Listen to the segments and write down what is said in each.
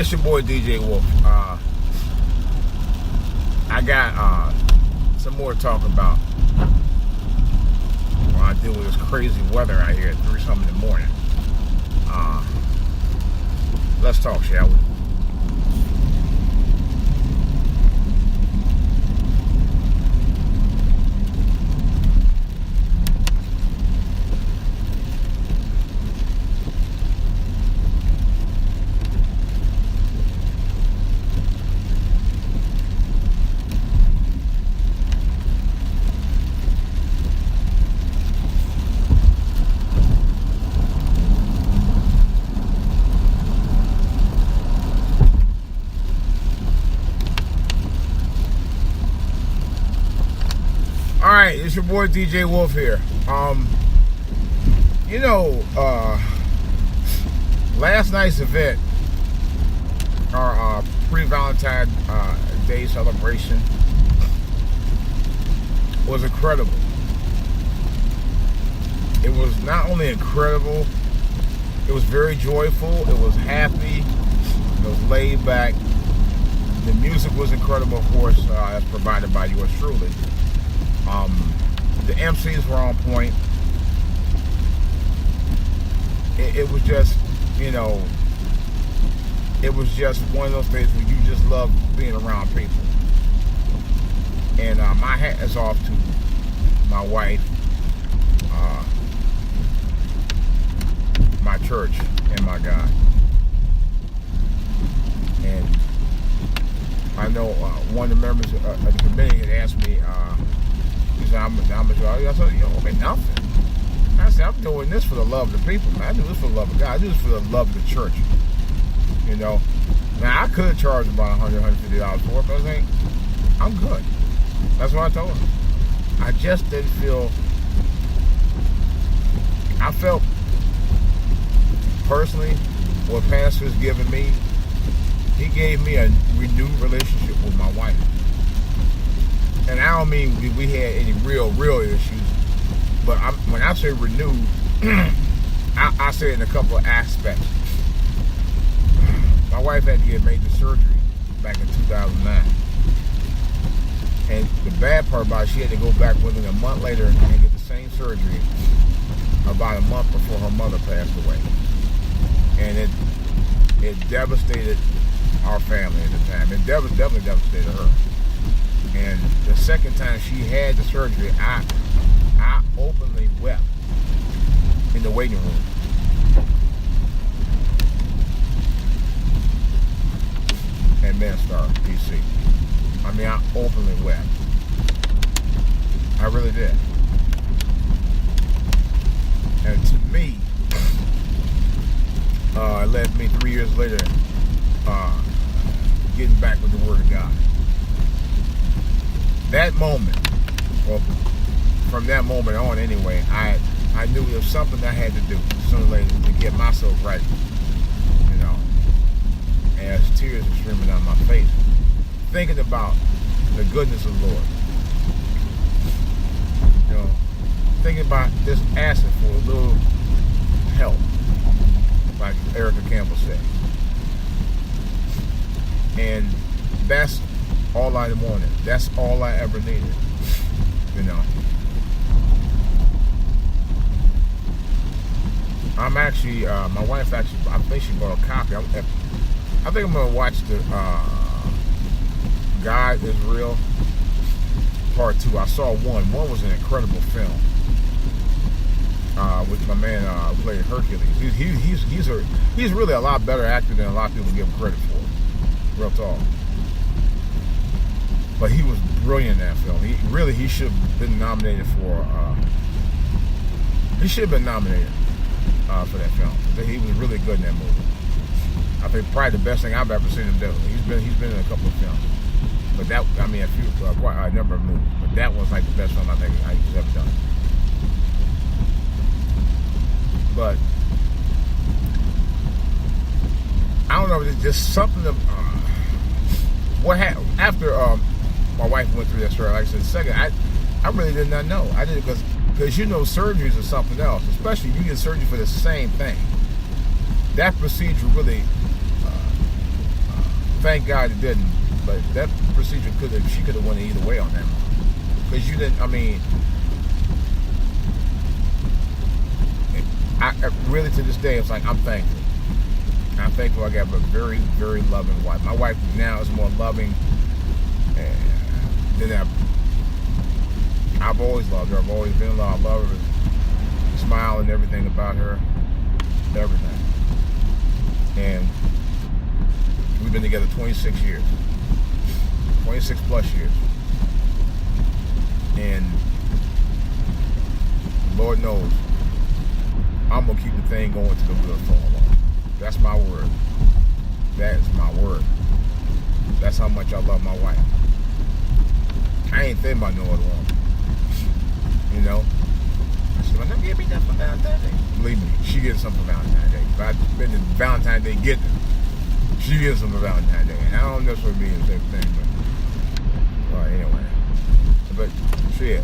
It's your boy DJ Wolf. I got some more to talk about when I deal with this crazy weather out here at 3-something in the morning. Let's talk, shall we? Alright, it's your boy DJ Wolf here. Last night's event, our pre-Valentine Day celebration, was incredible. It was not only incredible, it was very joyful, it was happy, it was laid back. The music was incredible, of course, as provided by yours truly. The MCs were on point. It was just, it was just one of those days where you just love being around people. And my hat is off to my wife, my church, and my God. And I know one of the members of the committee had asked me, he said, I said, nothing. I said, I'm doing this for the love of the people, man. I do this for the love of God. I do this for the love of the church. Now, I could charge about $100, $150 for it, but I was like, I'm good. That's what I told him. I just didn't feel, I felt personally what Pastor's given me, he gave me a renewed relationship with my wife. And I don't mean we had any real issues, but when I say renewed, I say it in a couple of aspects. My wife had to get major surgery back in 2009. And the bad part about it, she had to go back within a month later and get the same surgery about a month before her mother passed away. And it devastated our family at the time. It definitely devastated her. And the second time she had the surgery, I openly wept in the waiting room. And Manstar, DC. I mean, I openly wept. I really did. And to me, it led me 3 years later getting back with the Word of God. That moment, well, from that moment on anyway, I knew there was something I had to do sooner or later to get myself right, as tears were streaming down my face, thinking about the goodness of the Lord, thinking about just asking for a little help, like Erica Campbell said. And that's all I wanted. That's all I ever needed. I'm actually, my wife actually, I think she bought a copy. I think I'm going to watch the God is Real Part 2. I saw one. One was an incredible film with my man who played Hercules. He's really a lot better actor than a lot of people give him credit for. Real talk. But he was brilliant in that film. He should have been nominated for. He should have been nominated for that film. He was really good in that movie. I think probably the best thing I've ever seen him do. He's been in a couple of films, but quite a number of movies. But that was like the best film I think he's ever done. But I don't know. There's just something of what happened after. My wife went through that story. Like I said, second, I really did not know. I did because surgeries are something else. Especially if you get surgery for the same thing. That procedure really thank God it didn't. But that procedure she could have went either way on that. Because you didn't, I mean, I really to this day, it's like I'm thankful. I'm thankful I got a very, very loving wife. My wife now is more loving than ever. I've always loved her. I've always been in love. I love her smile and everything about her. Everything. And we've been together 26 years. 26 plus years. And Lord knows I'm going to keep the thing going to the wheels fall off. That's my word. That is my word. That's how much I love my wife. I ain't thinking about no other woman. You know? I said, well, don't give me nothing for Valentine's Day. Believe me, she gets something for Valentine's Day. If I've been to Valentine's Day getting it, she gets something for Valentine's Day. And I don't necessarily mean the same thing, but well, anyway. But shit,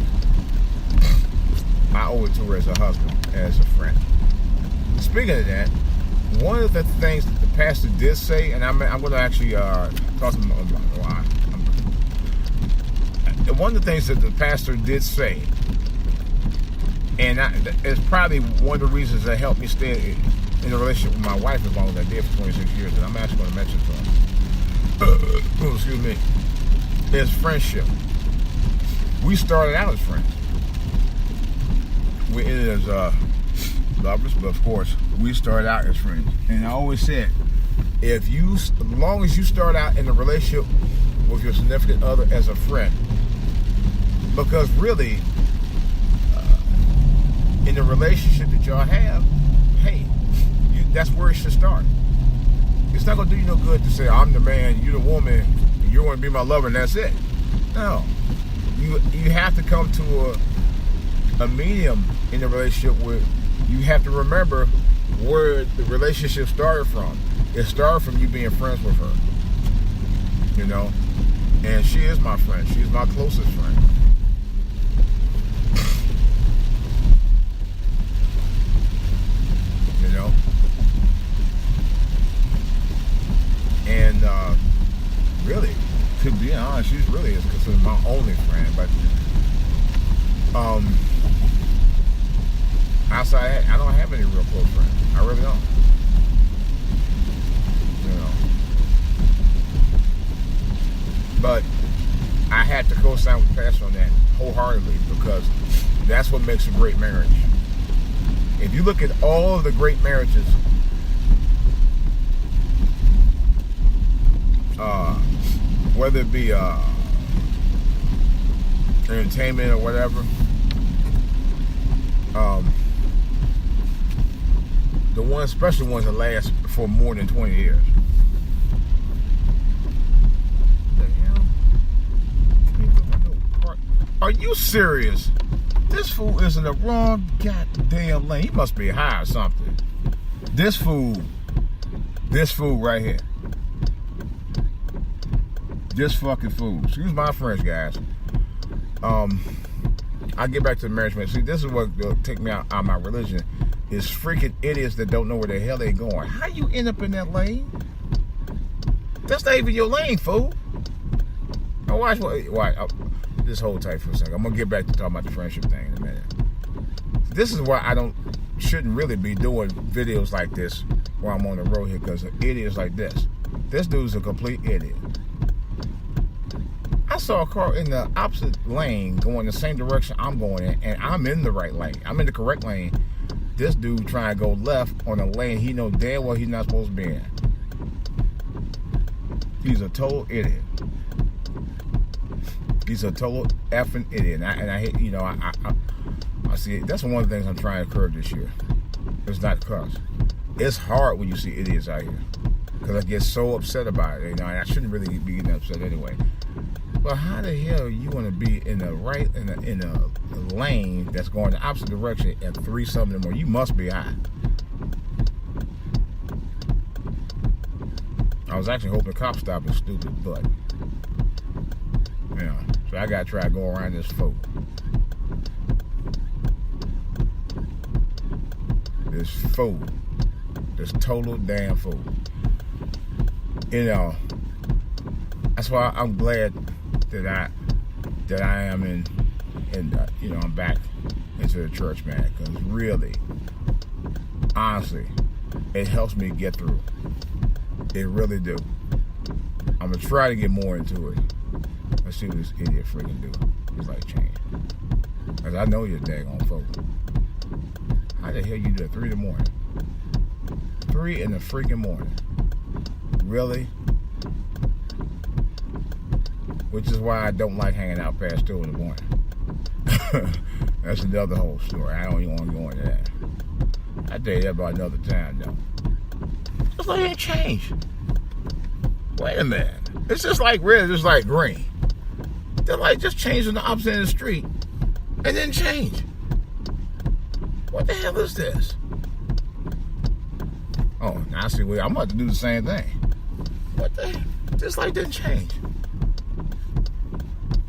I owe it to her as a husband, as a friend. Speaking of that, one of the things that the pastor did say, and I'm going to actually talk to him about why. One of the things that the pastor did say, and it's probably one of the reasons that helped me stay in a relationship with my wife as long as I did for 26 years, and I'm actually going to mention to him, excuse me, is friendship. We started out as friends. We ended as lovers, but of course, we started out as friends. And I always said, as long as you start out in a relationship with your significant other as a friend, because really, in the relationship that y'all have, hey, that's where it should start. It's not going to do you no good to say, I'm the man, you're the woman, and you're going to be my lover, and that's it. No. You have to come to a medium in the relationship where you have to remember where the relationship started from. It started from you being friends with her. You know? And she is my friend. She's my closest friend. You know? And really, to be honest, she really is considered my only friend. But outside, I don't have any real close friends. I really don't. You know. But I had to co-sign with Pastor on that wholeheartedly because that's what makes a great marriage. If you look at all of the great marriages, whether it be entertainment or whatever, the ones, especially ones that last for more than 20 years. What the hell? Are you serious? This fool is in the wrong goddamn lane. He must be high or something. This fool right here. This fucking fool. Excuse my French, guys. I'll get back to the marriage man. See, this is what will take me out of my religion. Is freaking idiots that don't know where the hell they going. How you end up in that lane? That's not even your lane, fool. Now watch this hold tight for a second. I'm gonna get back to talking about the friendship thing in a minute. This is why shouldn't really be doing videos like this while I'm on the road here, because of idiots like this. This dude's a complete idiot. I saw a car in the opposite lane going the same direction I'm going in, and I'm in the right lane. I'm in the correct lane. This dude trying to go left on a lane he know damn well he's not supposed to be in. He's a total idiot. He's a total effing idiot. And I hate, you know, I see it. That's one of the things I'm trying to curb this year. It's not cuss. It's hard when you see idiots out here, because I get so upset about it. You know, and I shouldn't really be getting upset anyway. But how the hell you want to be in a lane that's going the opposite direction at 3-something in the morning? You must be high. I was actually hoping the cops stopped his stupid butt. You know, so I gotta try to go around this fool. This fool. This total damn fool. You know, That's why I'm glad that I am in I'm back into the church, man. Because really, honestly, it helps me get through. It really do. I'm gonna try to get more into it. Let's see what this idiot freaking do. It's like change. Cause I know you're daggone folks. How the hell you do it 3 in the morning? 3 in the freaking morning. Really? Which is why I don't like hanging out past 2 in the morning. That's another whole story. I don't even want to go into that. I'll tell you that about another time, though. It's like it changed. Wait a minute. It's just like red, just like green. The light just changed on the opposite end of the street and then change. What the hell is this? Oh, now I see. I'm about to do the same thing. What the hell? This light didn't change.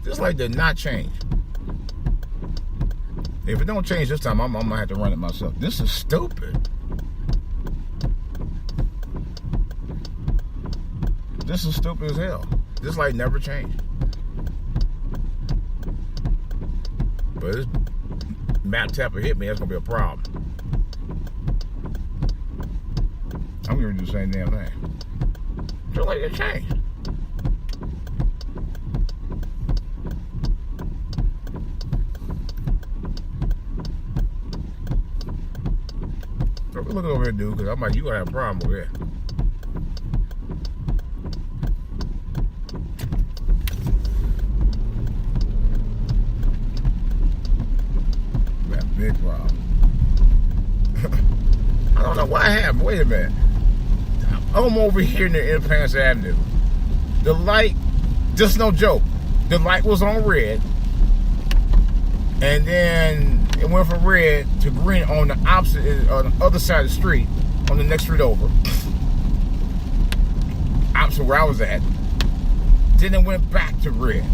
This light did not change. If it don't change this time, I'm gonna have to run it myself. This is stupid. This is stupid as hell. This light never changed. But this map tapper hit me, that's gonna be a problem. I'm gonna do the same damn thing. Just like it changed. Look over here, dude, because I'm like, you gonna have a problem over here. That's a big problem. I don't know what happened. Wait a minute. I'm over here near Independence Avenue. The light, just no joke, the light was on red, and then it went from red to green on the opposite, on the other side of the street, on the next street over. Opposite where I was at. Then it went back to red.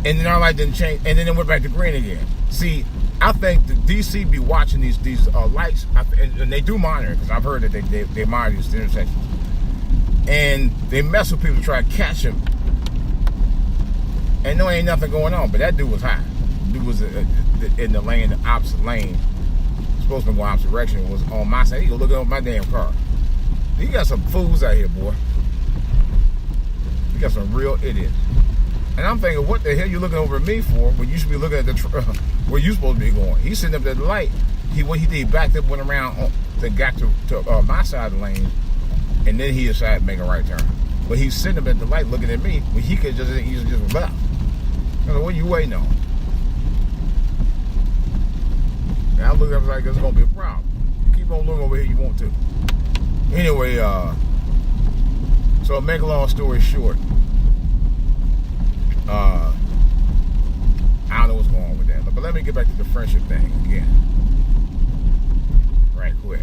And then our light didn't change, and then it went back to green again. See, I think the DC be watching these lights, and they do monitor, because I've heard that they monitor these intersections. And they mess with people to try to catch them. And there ain't nothing going on, but that dude was high. Dude was in the lane, the opposite lane, supposed to go opposite direction, was on my side. He go look at my damn car. You got some fools out here, boy. You got some real idiots. And I'm thinking, what the hell you looking over at me for when you should be looking at the where you supposed to be going? He's sitting up at the light. What he did, he backed up, went around, got to my side of the lane, and then he decided to make a right turn. But he's sitting up at the light looking at me when he could just easily just left. What are you waiting on? And I look up like it's gonna be a problem. Keep on looking over here, you want to. Anyway, so make a long story short, I don't know what's going on with that. But let me get back to the friendship thing again. Right quick.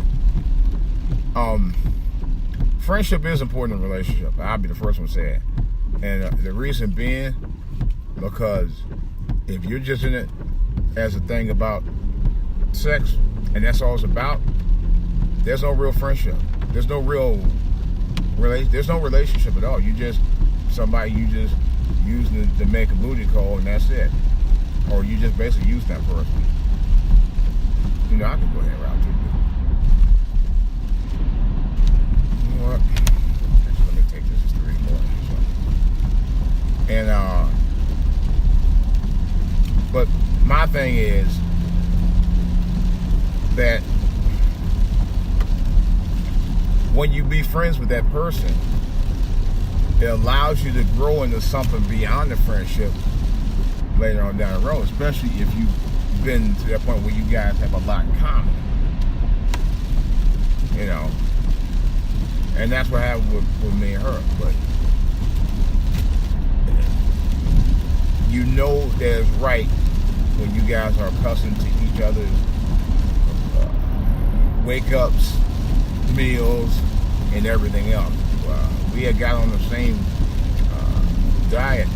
Friendship is important in a relationship. I'll be the first one to say it. And the reason being, because if you're just in it as a thing about sex, and that's all it's about, there's no real friendship. There's no real there's no relationship at all. You just somebody you just using to make a booty call, and that's it. Or you just basically use that person. You know, I can go ahead and route too. You know what? Actually, let me take this as 3 more. So. And but my thing is that when you be friends with that person, it allows you to grow into something beyond the friendship later on down the road, especially if you've been to that point where you guys have a lot in common. You know, and that's what happened with me and her. But you know there's right when you guys are accustomed to each other's wake-ups, meals, and everything else. We had got on the same diet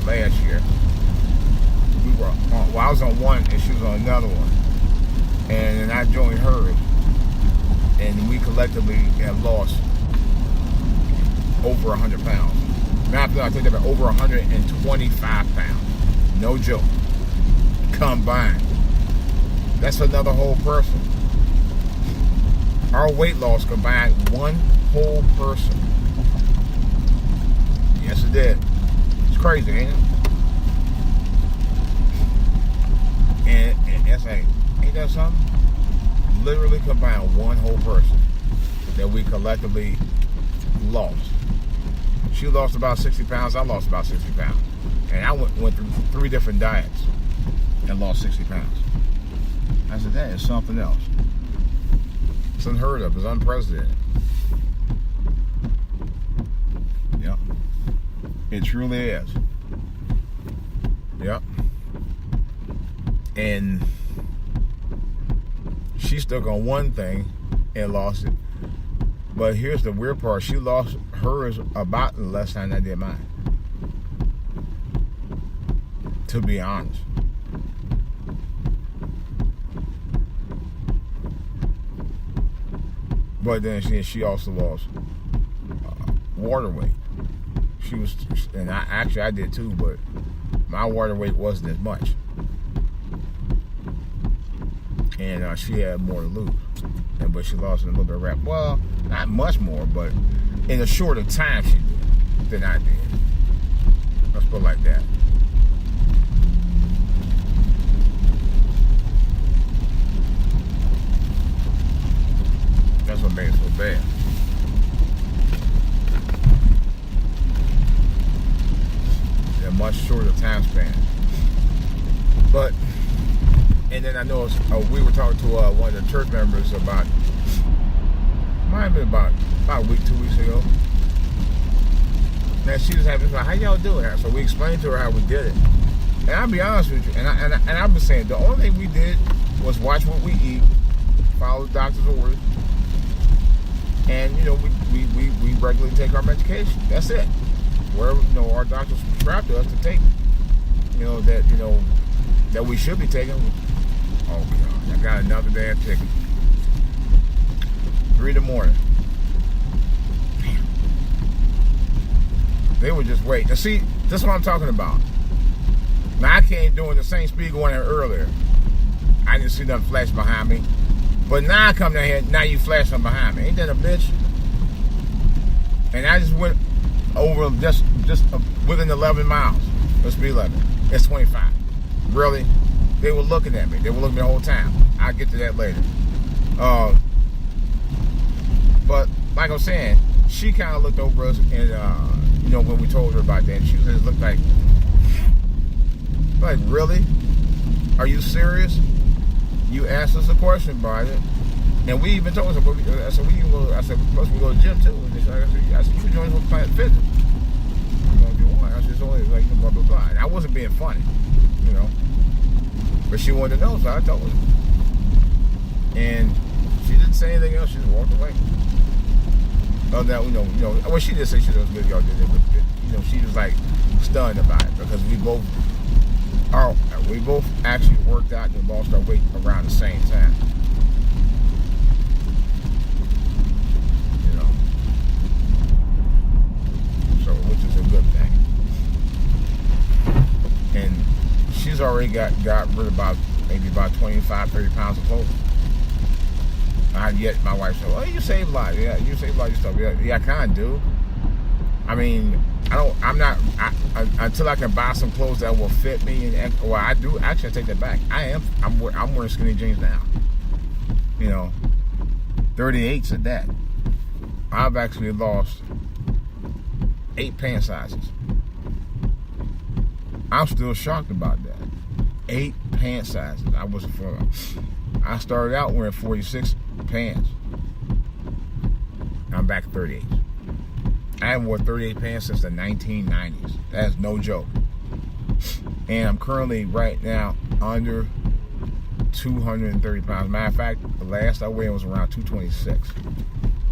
last year. I was on one and she was on another one. And then I joined hers. And we collectively have lost over 100 pounds. Matter of fact, I take that back, over 125 pounds. No joke. Combined. That's another whole person. Our weight loss combined one whole person. Yes, it did. It's crazy, ain't it? And that's like, ain't that something? Literally combined one whole person that we collectively lost. She lost about 60 pounds. I lost about 60 pounds. And I went through 3 different diets and lost 60 pounds. I said, that is something else. It's unheard of. It's unprecedented. Yep. It truly is. Yep. And she stuck on one thing and lost it. But here's the weird part. She lost hers about less time than I did mine. To be honest. But then she also lost water weight. She was, and I did too, but my water weight wasn't as much. And she had more to lose. But she lost a little bit of rep. Well, not much more, but in a shorter time she did than I did. Let's put it like that. That's what made it so bad. In a much shorter time span. But, and then I know we were talking to one of the church members about, might have been about a week, 2 weeks ago. And she was having, how y'all doing that? So we explained to her how we did it. And I'll be honest with you, and I've been saying, the only thing we did was watch what we eat, follow the doctor's orders, and we regularly take our medication. That's it. Wherever our doctors prescribe to us to take, that we should be taking. Oh God, I got another damn ticket. 3 in the morning. Damn. They would just wait. Now see, this is what I'm talking about. Now I came doing the same speed going there earlier. I didn't see nothing flash behind me. But now I come down here, now you flash something behind me. Ain't that a bitch? And I just went over just within 11 miles. Let's be 11. It's 25. Really? They were looking at me. They were looking at me the whole time. I'll get to that later. But like I was saying, she kind of looked over us, and when we told her about that, she said it looked like, really? Are you serious? You asked us a question about it, and we even told her. I said, we go to the gym too. And I said, you can join us with Planet Fitness. If you want. I said, it's only like blah blah blah. And I wasn't being funny, but she wanted to know, so I told her. And she didn't say anything else. She just walked away. Oh, now well, she did say she was good. Y'all did it, but she was like stunned about it because we both actually worked out and lost our weight around the same time. So, which is a good thing. And she's already got rid of maybe about 25, 30 pounds of clothing. Yet my wife said, well, you save a lot. Yeah, you save a lot of stuff. Yeah, I kind of do. I mean, until I can buy some clothes that will fit me, and I do. Actually, I take that back. I'm wearing skinny jeans now. 38s at that. I've actually lost 8 pant sizes. I'm still shocked about that. 8 pant sizes. I started out wearing 46 pants. I'm back to 38. I haven't worn 38 pants since the 1990s. That's no joke. And I'm currently right now under 230 pounds. Matter of fact, the last I weighed was around 226.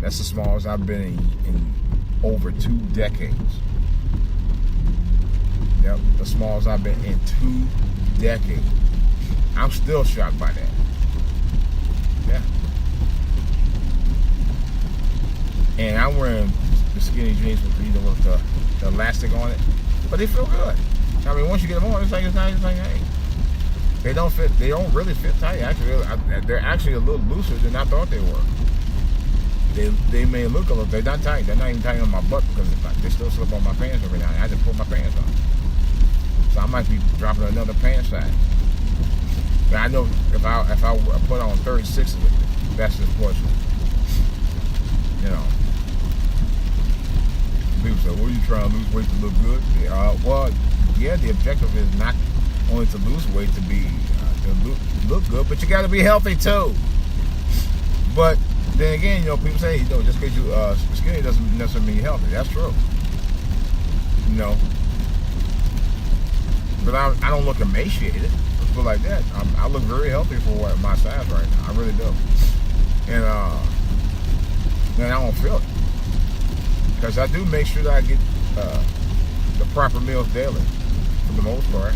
That's the smallest I've been in over 2 decades. Yep, the smallest I've been in 2 decades. I'm still shocked by that. Yeah. And I'm wearing the the skinny jeans with the elastic on it, but they feel good. I mean, once you get them on, it's like hey, they don't fit. They don't really fit tight. Actually, they're actually a little looser than I thought they were. They may look a little. They're not tight. They're not even tight on my butt because they still slip on my pants every now and then. I just pull my pants on. So I might be dropping another pant size. But I know if I put on 36 of it, that's just portion. You know. People say, "Well, you trying to lose weight to look good?" Well, yeah. The objective is not only to lose weight to be to look good, but you got to be healthy too. But then again, people say, just because you skinny doesn't necessarily mean you're healthy. That's true. But I don't look emaciated. Let's put it like that. I look very healthy for my size right now. I really do. And I don't feel it. Because I do make sure that I get the proper meals daily, for the most part.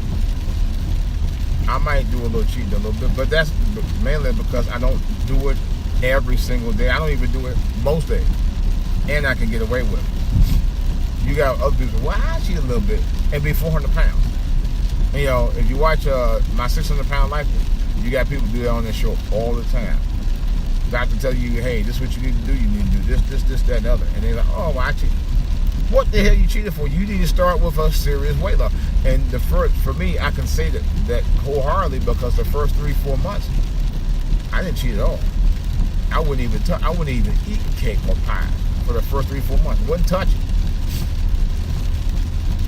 I might do a little cheating a little bit, but that's mainly because I don't do it every single day. I don't even do it most days. And I can get away with it. You got other people, well, I cheat a little bit and be 400 pounds. And, if you watch my 600-pound life, you got people do that on their show all the time. Doctor tell you, hey, this is what you need to do. You need to do this, that, and the other. And they're like, oh, well, I cheat. What the hell you cheated for? You need to start with a serious weight loss. And for me, I can say that wholeheartedly because the first 3-4 months, I didn't cheat at all. I wouldn't even eat cake or pie for the first 3-4 months. Wouldn't touch it.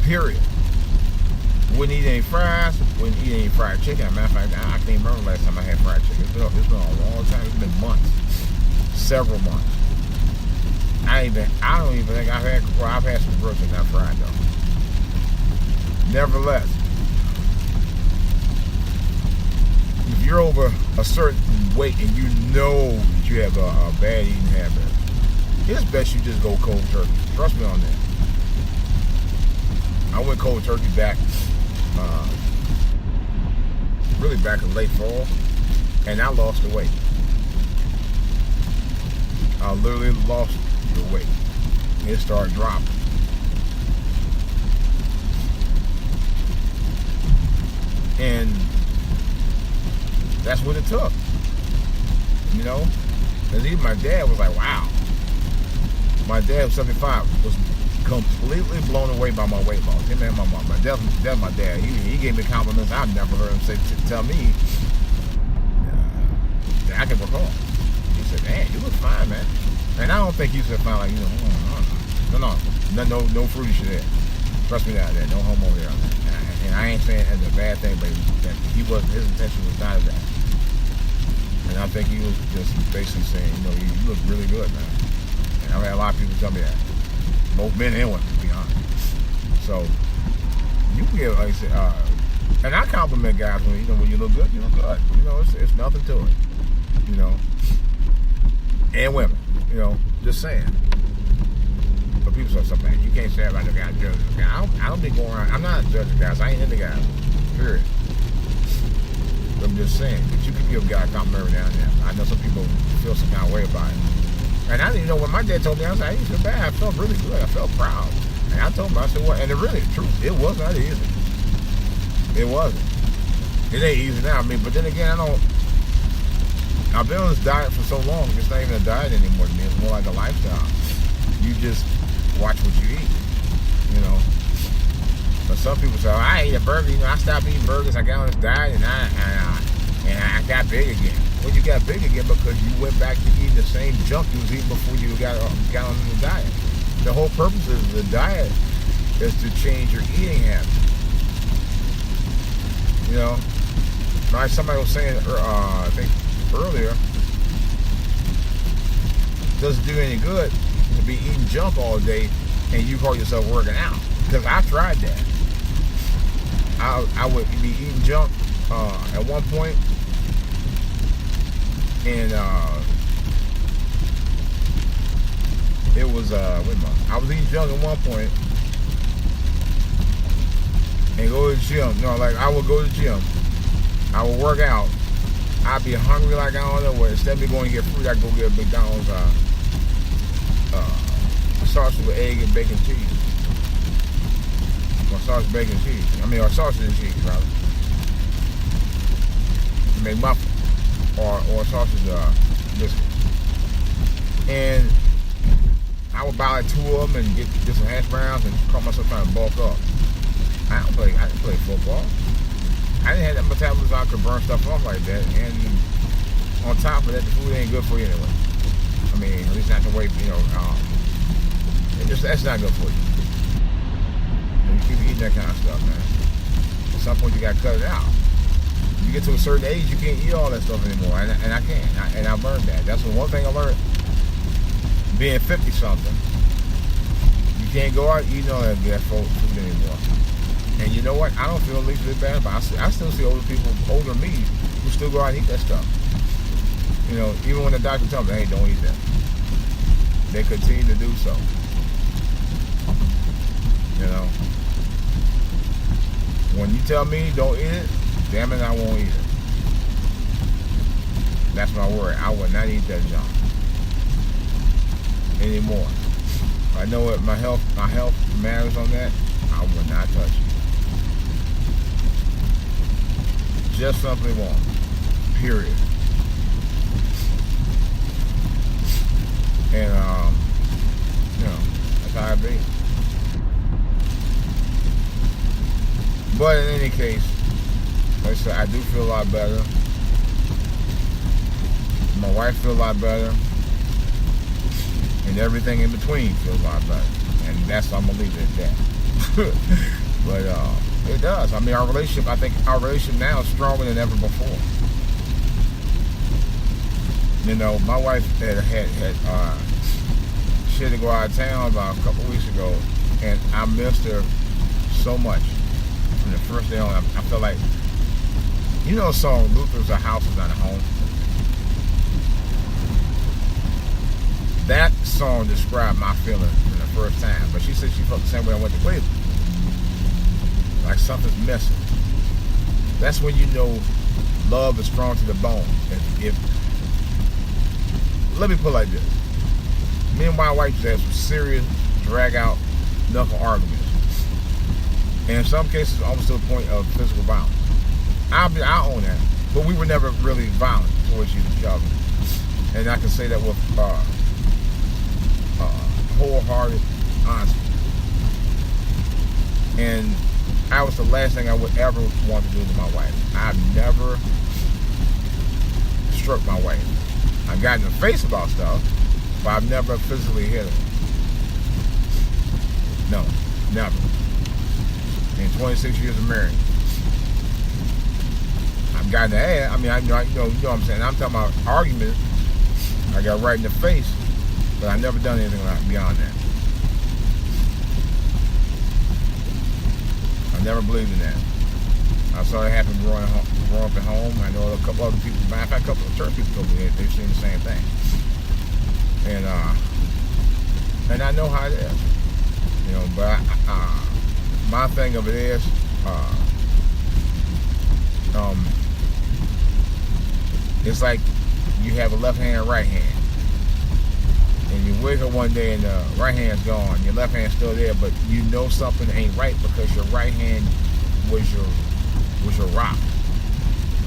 Period. Wouldn't eat any fries. Wouldn't eat any fried chicken. As a matter of fact, I can't remember the last time I had fried chicken. It's been a long time. It's been months, several months. I don't even think I've had some ribs and not fried though. Nevertheless, if you're over a certain weight and you know that you have a bad eating habit, it's best you just go cold turkey. Trust me on that. I went cold turkey back, really back in late fall, and I lost the weight. I literally lost the weight. It started dropping. And that's what it took. Because even my dad was like, wow. My dad was 75, was completely blown away by my weight loss. Him and my mom. That's my dad. He gave me compliments I've never heard him tell me that I can recall. He said, man, you look fine, man. And I don't think he said fine like, no fruity shit there. Trust me that no homo there. And I ain't saying it as a bad thing, but his intention was not that. And I think he was just basically saying, you look really good, man. And I've had a lot of people tell me that. Both men and women, to be honest. So, you can get, like I said, and I compliment guys when you look good, you look good. It's nothing to it. And women, just saying. But people say something, man, you can't say about the guy judging the guy. I don't be going around. I'm not judging guys. I ain't into guys. Period. I'm just saying that you can give a guy a compliment every now and then. I know some people feel some kind of way about it. And I didn't know when my dad told me, I was like, I didn't feel bad. I felt really good. I felt proud. And I told him, I said, what? And it was not easy. It wasn't. It ain't easy now. But then again, I've been on this diet for so long, it's not even a diet anymore to me. It's more like a lifestyle. You just watch what you eat, But some people say, I ate a burger, I stopped eating burgers, I got on this diet, and I got big again. Well, you got big again because you went back to eating the same junk you was eating before you got on the diet. The whole purpose of the diet is to change your eating habits. Like somebody was saying, I think earlier, it doesn't do any good to be eating junk all day and you call yourself working out. Because I tried that. I would be eating junk at one point, and it was I was eating junk at one point and go to the gym. I would go to the gym, I would work out, I'd be hungry like I don't know what. Instead of me going to get food, I'd go get a McDonald's sausage with egg and bacon cheese. Or sausage, bacon, cheese. Or sausage and cheese, rather. To make muffins. Or sausage biscuits. And I would buy like 2 of them and get some hash browns and call myself trying to bulk up. I didn't play football. I didn't have that metabolism I could burn stuff off like that. And on top of that, the food ain't good for you anyway. At least not the way, that's not good for you. You keep eating that kind of stuff, man. At some point, you got to cut it out. You get to a certain age, you can't eat all that stuff anymore, and I can't. And I've learned that. That's the one thing I learned. Being 50-something, you can't go out eating all that food anymore. And you know what? I don't feel at least bit bad about it. I still see older people, older than me, who still go out and eat that stuff. Even when the doctor tells them, hey, don't eat that, they continue to do so. When you tell me don't eat it, damn it, I won't eat it. That's my word. I will not eat that junk anymore. I know what my health matters on that. I will not touch it. Just simply won't. Period. And that's how I be. But in any case, like I said, I do feel a lot better. My wife feels a lot better. And everything in between feels a lot better. And that's why I'm going to leave it at that. But it does. I think our relationship now is stronger than ever before. My wife she had to go out of town about a couple weeks ago. And I missed her so much. From the first day on, I felt like, the song Luther's A House Is Not a Home? That song described my feelings in the first time, but she said she felt the same way I went to Cleveland. Like something's missing. That's when you know love is strong to the bone. Let me put it like this. Me and my wife used to have some serious drag-out knuckle arguments. And in some cases, almost to the point of physical violence. I own that. But we were never really violent towards each other. And I can say that with wholehearted honesty. And that was the last thing I would ever want to do to my wife. I've never struck my wife. I got in the face about stuff, but I've never physically hit her. No, never. In 26 years of marriage, I've gotten the ass. You know what I'm saying. I'm talking about arguments. I got right in the face, but I've never done anything beyond that. I never believed in that. I saw it happen growing up at home. I know a couple other people. Matter of fact, a couple of church people told me they've seen the same thing. And I know how it is. But my thing of it is, it's like you have a left hand and right hand. And you wake up one day and the right hand's gone, your left hand's still there, but you know something ain't right because your right hand was your rock.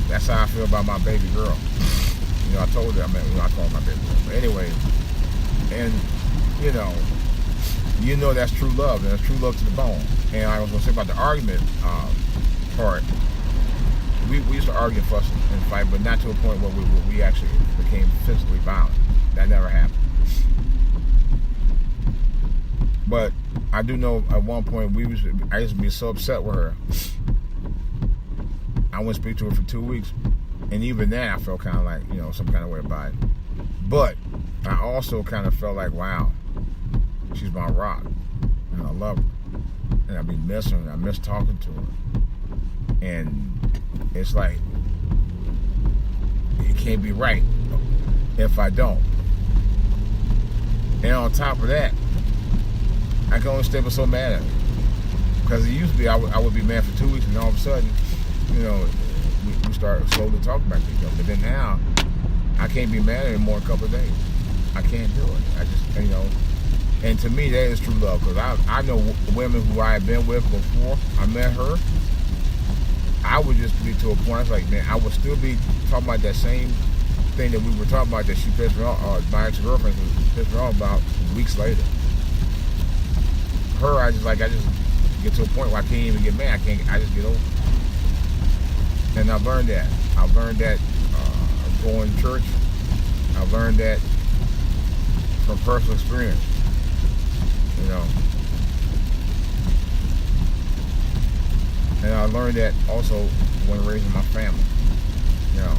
That's how I feel about my baby girl. I told her, I call her my baby girl. But anyway, and that's true love, and that's true love to the bone. And I was going to say about the argument part, we used to argue, fuss, and fight, but not to a point where we actually became physically violent. That never happened. But I do know at one point I used to be so upset with her. I wouldn't speak to her for 2 weeks. And even then, I felt kind of like, some kind of way about it. But I also kind of felt like, wow, she's my rock. And I love her. And I be missing her. I miss talking to her. And it's like, it can't be right if I don't. And on top of that, I can only stay but so mad at her. Because it used to be, I would be mad for 2 weeks, and all of a sudden, we start slowly talking about each other. But then now, I can't be mad at her more in a couple of days. I can't do it. I just, And to me, that is true love, because I know women who I had been with before I met her. I would just be to a point, I was like, man, I would still be talking about that same thing that we were talking about that she pissed me off, my ex-girlfriend pissed me off about weeks later. Her, I just get to a point where I can't even get mad. I just get over it. And I've learned that. I've learned that going to church. I've learned that from personal experience. You know. And I learned that also when raising my family. You know.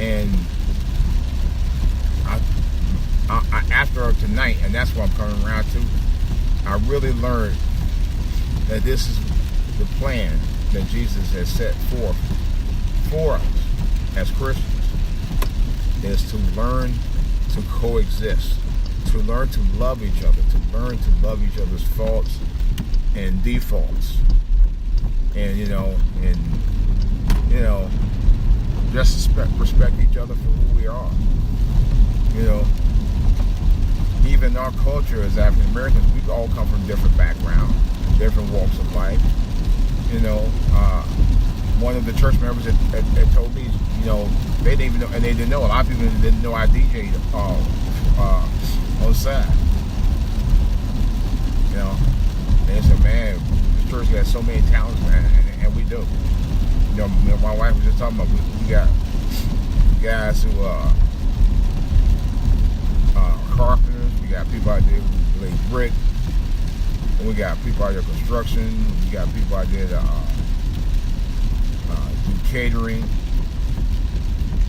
And I after tonight, and that's what I'm coming around to, I really learned that this is the plan that Jesus has set forth for us as Christians, is to learn to coexist, to learn to love each other, to learn to love each other's faults and defaults, and just respect each other for who we are. You know, even our culture as African Americans, we all come from different backgrounds, different walks of life. You know, one of the church members that told me, you know, they didn't even know, and they didn't know. A lot of people didn't know I DJ'd on side. You know, and they said, man, this church has so many talents, man, and we do. You know, my wife was just talking about, we got guys who are carpenters, we got people out there who lay brick, and we got people out there construction, we got people out there that do catering,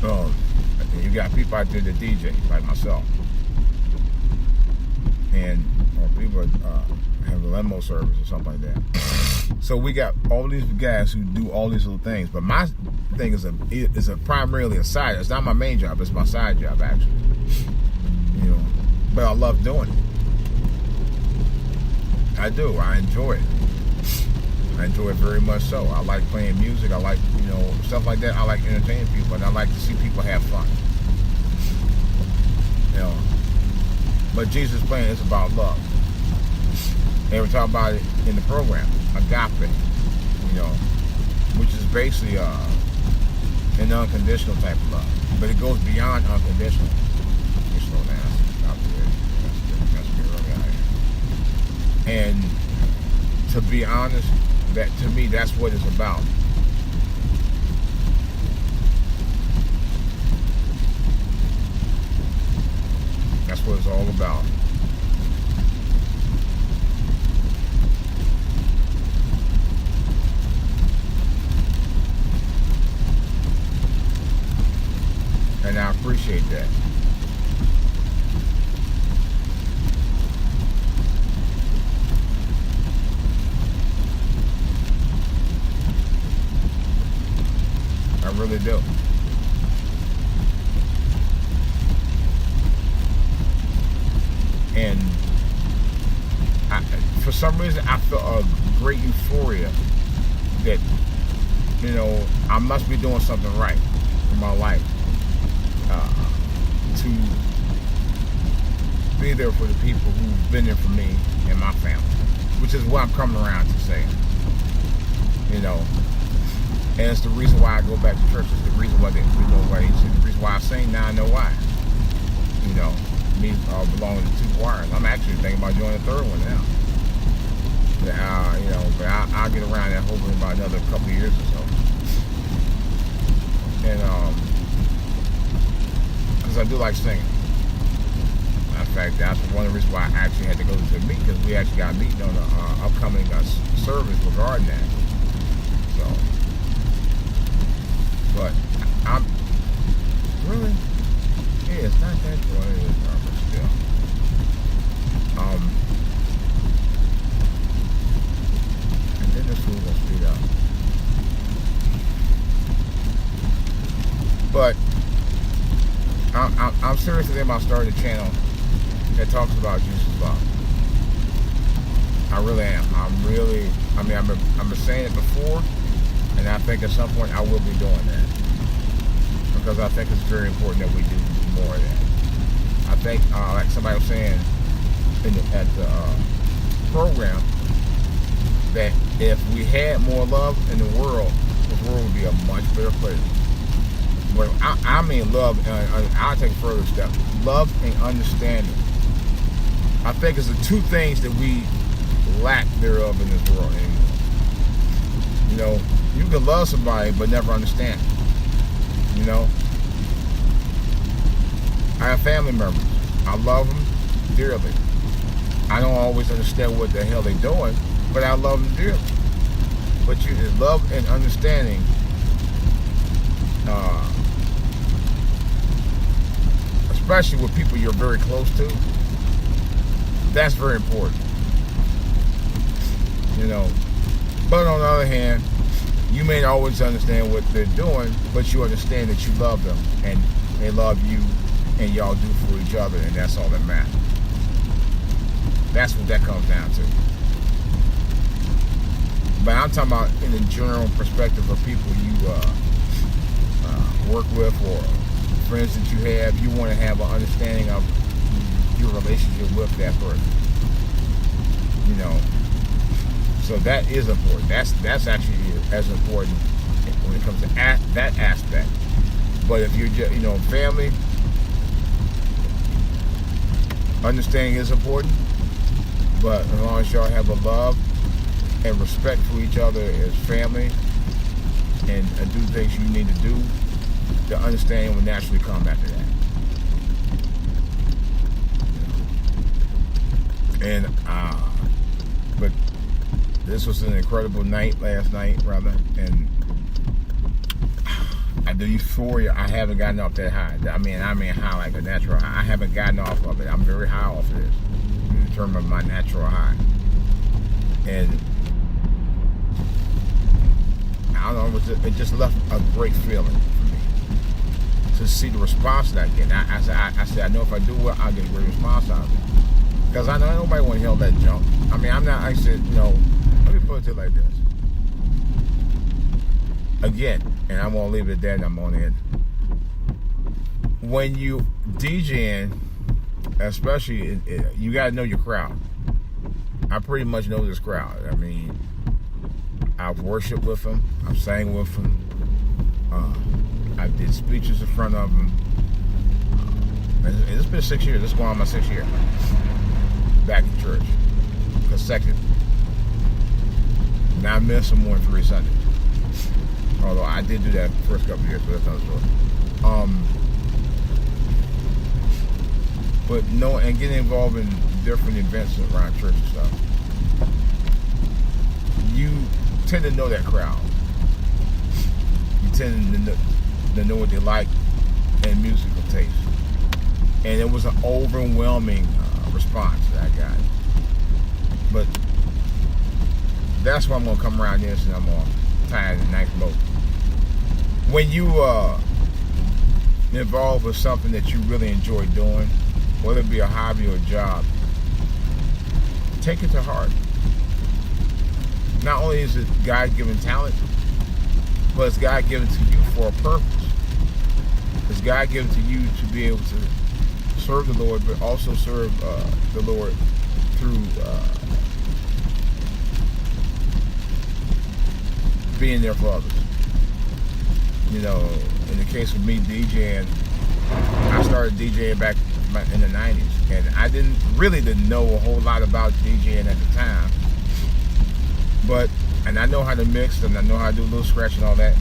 and you got people out there that DJ, like myself, and people have a limo service or something like that. So we got all these guys who do all these little things, but my thing is primarily a side. It's not my main job. It's my side job, actually. You know, but I love doing it. I do. I enjoy it. I enjoy it very much so. I like playing music. I like, you know, stuff like that. I like entertaining people, and I like to see people have fun. You know, but Jesus' plan is about love. And we talk about it in the program, agape, you know, which is basically an unconditional type of love, but it goes beyond unconditional. Let me slow down. That's really out here. And to be honest, that to me, that's what it's about. That's what it's all about. And I appreciate that. I really do. And for some reason, I feel a great euphoria that, you know, I must be doing something right in my life. To be there for the people who've been there for me and my family, which is what I'm coming around to saying. You know, and it's the reason why I go back to church. It's the reason why the reason why I sing. Now I know why. You know, me belonging to two choirs. I'm actually thinking about joining a third one now. You know, but I'll get around that hopefully in about another couple of years or so. And I do like singing. In fact, that's one of the reasons why I actually had to go to the meeting, because we actually got a meeting on the upcoming service regarding that. So, but I'm really, yeah, it's not that cool. It is dark, but still. And then this food will speed up. But I'm serious today about starting a channel that talks about Jesus' love. I really am. I've been saying it before, and I think at some point I will be doing that, because I think it's very important that we do more of that. I think, like somebody was saying at the program, that if we had more love in the world would be a much better place. But I mean love, I'll take a further step. Love and understanding. I think it's the two things that we lack thereof in this world anymore. You know, you can love somebody but never understand. You know, I have family members. I love them dearly. I don't always understand what the hell they're doing, but I love them dearly. But you love and understanding, especially with people you're very close to, that's very important. You know, but on the other hand, you may not always understand what they're doing, but you understand that you love them and they love you, and y'all do for each other, and that's all that matters. That's what that comes down to. But I'm talking about in the general perspective of people you work with or friends that you have. You want to have an understanding of your relationship with that person. You know, so that is important. That's actually as important when it comes to that aspect. But if you're just, you know, family, understanding is important. But as long as y'all have a love and respect for each other as family and do things you need to do, the understanding will naturally come after that. And but this was an incredible night last night, rather, and the euphoria, I haven't gotten off that high. I mean high, like a natural high. I haven't gotten off of it. I'm very high off of this in terms of my natural high. And I don't know, it just left a great feeling for me to see the response that I get. I said, I know if I do well, I'll get a great response out of it. Because I know nobody want to hear that junk. I mean, I said, you know, let me put it like this. Again, and I'm going to leave it at that and I'm on it. When you DJing, especially, you got to know your crowd. I pretty much know this crowd. I mean, I've worshiped with them. I've sang with them. I did speeches in front of them. It's been 6 years. This is going on my 6th year back in church, consecutive. Now I missed some more than 3 Sundays. Although I did do that the first couple of years, but that's another story. But no, and getting involved in different events around church and stuff, you tend to know that crowd. You tend to know what they like and musical taste. And it was an overwhelming response that I got. But that's why I'm going to come around this and I'm going to tie it in a nice bow. When you involved with something that you really enjoy doing, whether it be a hobby or a job, take it to heart. Not only is it God-given talent, but it's God-given to you for a purpose. It's God-given to you to be able to serve the Lord, but also serve the Lord through being there for others. You know, in the case of me DJing, I started DJing back in the 90s, and I didn't know a whole lot about DJing at the time. And I know how to mix, and I know how to do a little scratch and all that.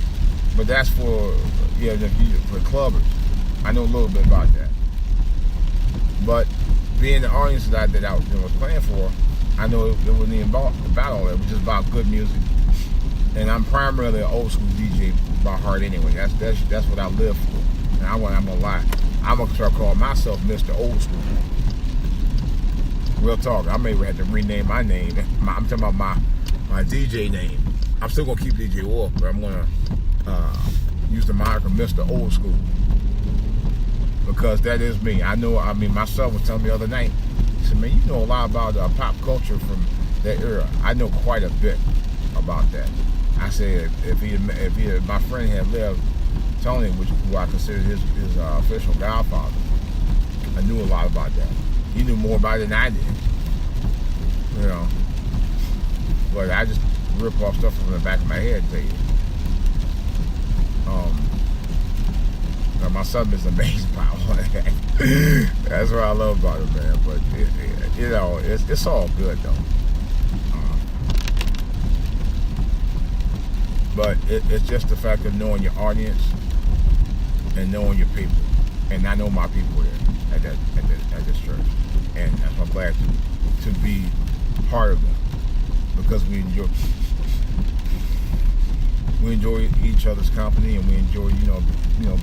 But that's for clubbers. I know a little bit about that. But being the audience that I was playing for, I know it wasn't even about all that. It was just about good music. And I'm primarily an old school DJ by heart anyway. That's what I live for. And I'm gonna lie. I'm gonna start calling myself Mr. Old School. Real talk. I may have to rename my name. I'm talking about my DJ name. I'm still gonna keep DJ Wolf, but I'm gonna use the moniker Mr. Old School, because that is me. My son was telling me the other night. He said, "Man, you know a lot about pop culture from that era." I know quite a bit about that. I said, if my friend had lived, Tony, who I consider his official godfather, I knew a lot about that. He knew more about it than I did. You know. But I just rip off stuff from the back of my head and tell you. My son is amazed by all that. That's what I love about it, man. But it's all good though. But it's just the fact of knowing your audience and knowing your people. And I know my people there at this church, and that's why I'm glad to be part of them, because we enjoy each other's company, and we enjoy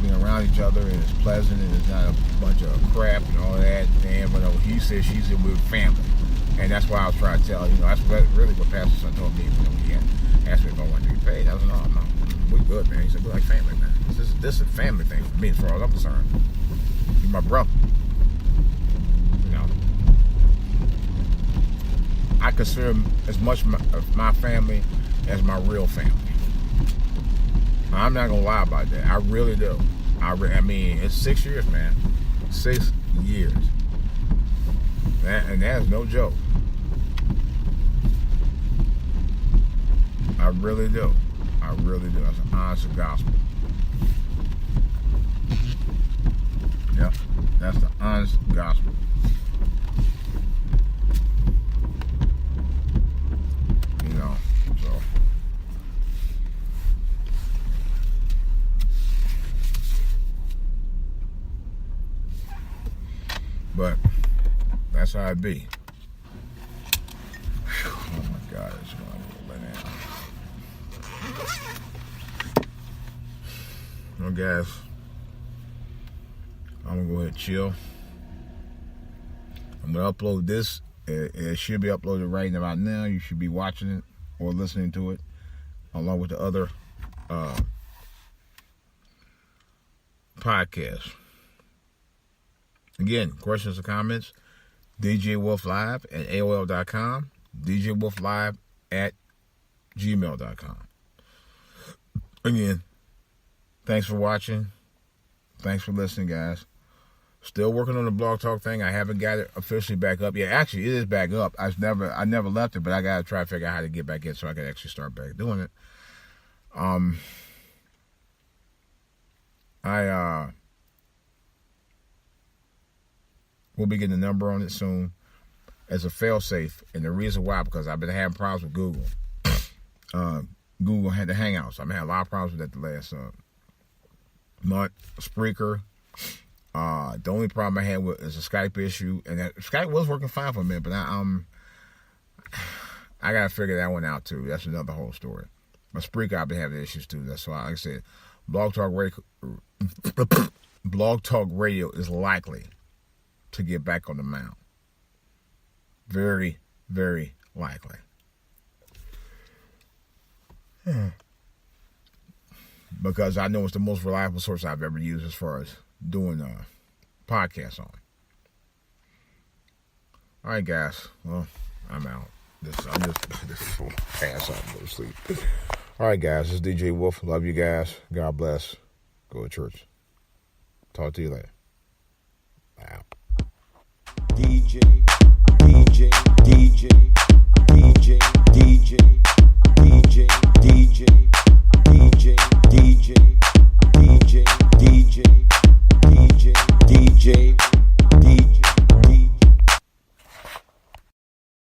being around each other, and it's pleasant, and it's not a bunch of crap and all that. And but he said, she said, we're family, and that's why I was trying to tell that's really what Pastor Son told me when he asked me if I wanted to be paid. I was like, no, we good, man. He said, we're like family, man. This is a family thing for me, as far as I'm concerned. He's my brother. I consider him as much my family as my real family. I'm not gonna lie about that. I really do. I mean, it's 6 years, man. 6 years. And that is no joke. I really do. I really do. That's an honest gospel. Yep. That's the honest gospel. But that's how it be. Whew, oh my God, it's going to Well, guys, I'm gonna go ahead and chill. I'm gonna upload this. It should be uploaded right about now. You should be watching it or listening to it, along with the other podcasts. Again, questions or comments, djwolflive at AOL.com, djwolflive at gmail.com. Again, thanks for watching. Thanks for listening, guys. Still working on the Blog Talk thing. I haven't got it officially back up yet. Actually, it is back up. I never left it, but I got to try to figure out how to get back in so I can actually start back doing it. We'll be getting a number on it soon as a fail-safe. And the reason why, because I've been having problems with Google. Google had the Hangouts. I've been having a lot of problems with that the last month. Spreaker. The only problem I had is a Skype issue. And Skype was working fine for a minute, but I got to figure that one out too. That's another whole story. But Spreaker, I've been having issues too. That's why, like I said, Blog Talk Radio is likely to get back on the mound. Very, very likely. Because I know it's the most reliable source I've ever used as far as doing podcasts on. All right, guys. Well, I'm out. I'm just pass out and go to sleep. All right, guys. This is DJ Wolf. Love you guys. God bless. Go to church. Talk to you later. Out. DJ, DJ, DJ, DJ, DJ, DJ, DJ, DJ, DJ.